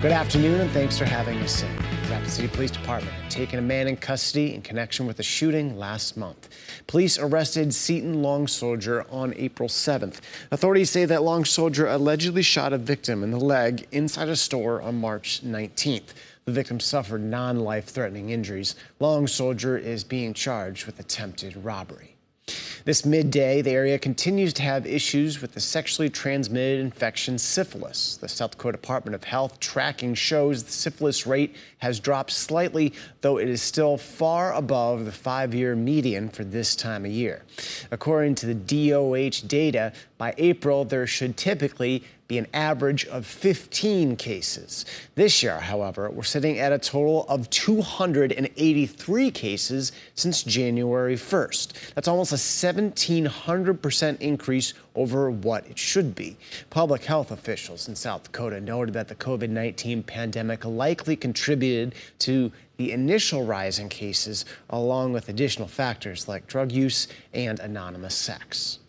Good afternoon, and thanks for having us in. The Rapid City Police Department had taken a man in custody in connection with a shooting last month. Police arrested Seton Long Soldier on April 7th. Authorities say that Long Soldier allegedly shot a victim in the leg inside a store on March 19th. The victim suffered non-life-threatening injuries. Long Soldier is being charged with attempted robbery. This midday, the area continues to have issues with the sexually transmitted infection syphilis. The South Dakota Department of Health tracking shows the syphilis rate has dropped slightly, though it is still far above the 5-year median for this time of year. According to the DOH data, by April, there should typically be an average of 15 cases. This year, however, we're sitting at a total of 283 cases since January 1st. That's almost a 1,700% increase over what it should be. Public health officials in South Dakota noted that the COVID-19 pandemic likely contributed to the initial rise in cases, along with additional factors like drug use and anonymous sex.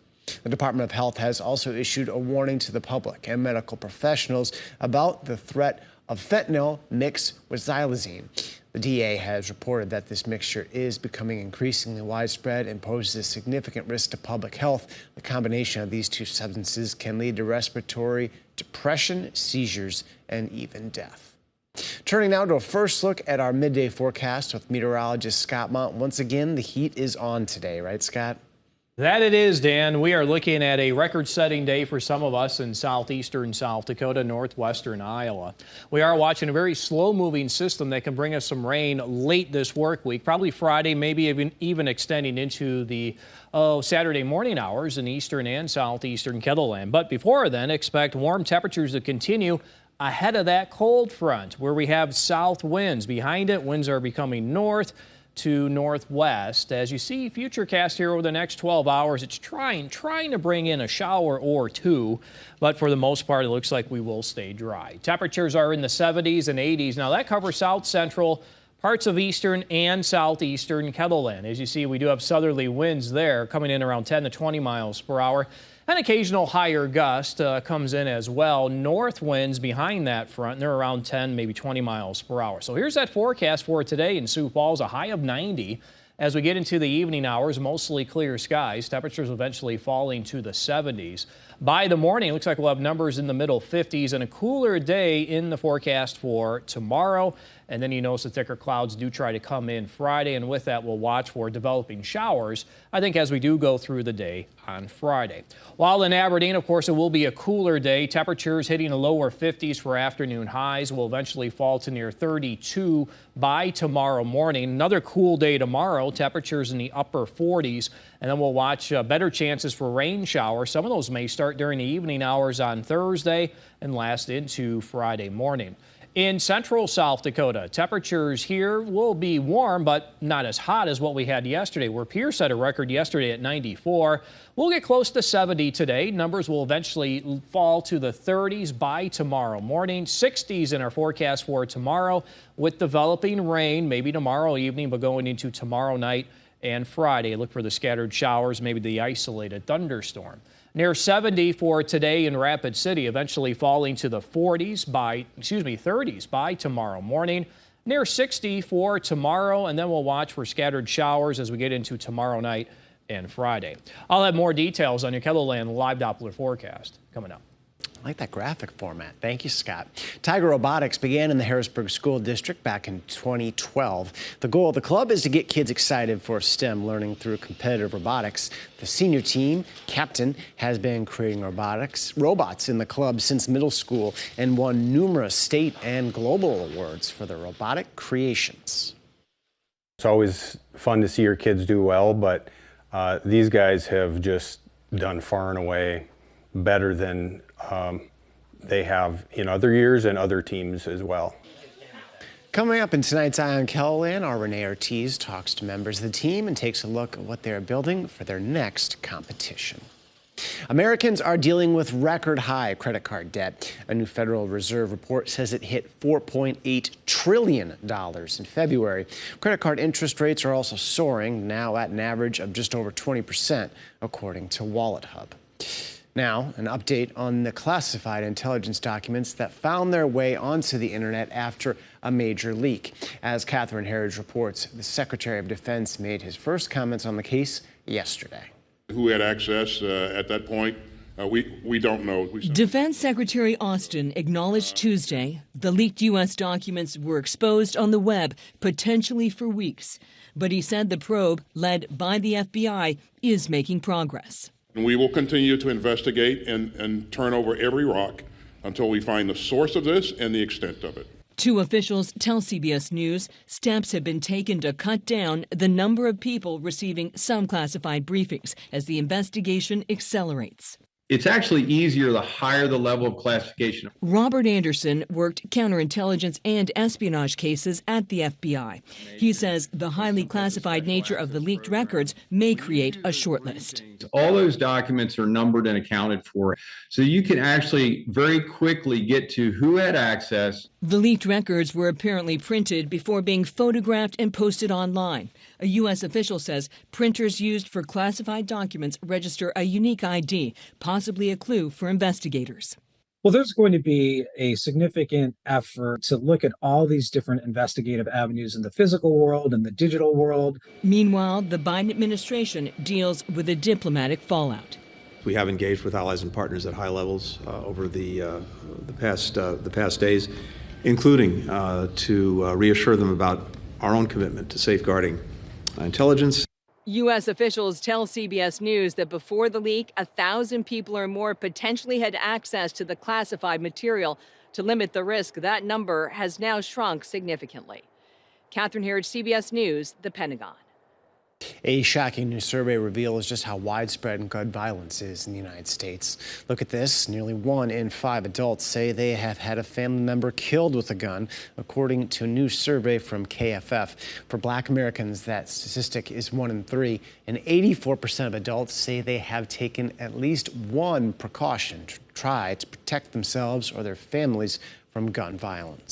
The Department of Health has also issued a warning to the public and medical professionals about the threat of fentanyl mixed with xylazine. The DA has reported that this mixture is becoming increasingly widespread and poses a significant risk to public health. The combination of these two substances can lead to respiratory depression, seizures, and even death. Turning now to a first look at our midday forecast with meteorologist Scott Mont. Once again, the heat is on today, right, Scott? That it is, Dan. We are looking at a record-setting day for some of us in southeastern South Dakota, northwestern Iowa. We are watching a very slow-moving system that can bring us some rain late this work week, probably Friday, maybe even extending into the Saturday morning hours in eastern and southeastern Kettleland. But before then, expect warm temperatures to continue ahead of that cold front, where we have south winds. Behind it, winds are becoming north to northwest. As you see, Futurecast here over the next 12 hours, it's trying to bring in a shower or two, but for the most part, it looks like we will stay dry. Temperatures are in the 70s and 80s. Now, that covers south central, parts of eastern and southeastern Kettleland. As you see, we do have southerly winds there coming in around 10 to 20 miles per hour. An occasional higher gust comes in as well. North winds behind that front, and they're around 10, maybe 20 miles per hour. So here's that forecast for today in Sioux Falls, a high of 90. As we get into the evening hours, mostly clear skies. Temperatures eventually falling to the 70s. By the morning, it looks like we'll have numbers in the middle 50s and a cooler day in the forecast for tomorrow. And then you notice the thicker clouds do try to come in Friday, and with that, we'll watch for developing showers, I think, as we do go through the day on Friday. While in Aberdeen, of course, it will be a cooler day. Temperatures hitting the lower 50s for afternoon highs will eventually fall to near 32 by tomorrow morning. Another cool day tomorrow, temperatures in the upper 40s, and then we'll watch better chances for rain showers. Some of those may start during the evening hours on Thursday and last into Friday morning. In central South Dakota, temperatures here will be warm, but not as hot as what we had yesterday, where Pierce set a record yesterday at 94. We'll get close to 70 today. Numbers will eventually fall to the 30s by tomorrow morning. 60s in our forecast for tomorrow, with developing rain, maybe tomorrow evening, but going into tomorrow night and Friday. Look for the scattered showers, maybe the isolated thunderstorm. Near 70 for today in Rapid City, eventually falling to the 30s by tomorrow morning. Near 60 for tomorrow, and then we'll watch for scattered showers as we get into tomorrow night and Friday. I'll have more details on your Kettleland live Doppler forecast coming up. I like that graphic format. Thank you, Scott. Tiger Robotics began in the Harrisburg School District back in 2012. The goal of the club is to get kids excited for STEM learning through competitive robotics. The senior team captain has been creating robots in the club since middle school and won numerous state and global awards for their robotic creations. It's always fun to see your kids do well, but these guys have just done far and away better than they have in other years and other teams as well. Coming up in tonight's Eye on Kettleland, our Renee Ortiz talks to members of the team and takes a look at what they're building for their next competition. Americans are dealing with record high credit card debt. A new Federal Reserve report says it hit $4.8 trillion in February. Credit card interest rates are also soaring, now at an average of just over 20%, according to Wallet Hub. Now, an update on the classified intelligence documents that found their way onto the internet after a major leak. As Catherine Herridge reports, the Secretary of Defense made his first comments on the case yesterday. Who had access at that point? We don't know. Defense Secretary Austin acknowledged Tuesday the leaked U.S. documents were exposed on the web, potentially for weeks. But he said the probe, led by the FBI, is making progress. We will continue to investigate and turn over every rock until we find the source of this and the extent of it. Two officials tell CBS News steps have been taken to cut down the number of people receiving some classified briefings as the investigation accelerates. It's actually easier the higher the level of classification. Robert Anderson worked counterintelligence and espionage cases at the FBI. He says the highly classified nature of the leaked records may create a shortlist. All those documents are numbered and accounted for, so you can actually very quickly get to who had access. The leaked records were apparently printed before being photographed and posted online. A U.S. official says printers used for classified documents register a unique ID, possibly a clue for investigators. Well, there's going to be a significant effort to look at all these different investigative avenues in the physical world and the digital world. Meanwhile, the Biden administration deals with the diplomatic fallout. We have engaged with allies and partners at high levels over the past days, including to reassure them about our own commitment to safeguarding intelligence. U.S. officials tell CBS News that before the leak, 1,000 people or more potentially had access to the classified material. To limit the risk, that number has now shrunk significantly. Catherine Herridge, CBS News, the Pentagon. A shocking new survey reveals just how widespread gun violence is in the United States. Look at this. Nearly 1 in 5 adults say they have had a family member killed with a gun, according to a new survey from KFF. For Black Americans, that statistic is 1 in 3, and 84% of adults say they have taken at least one precaution to try to protect themselves or their families from gun violence.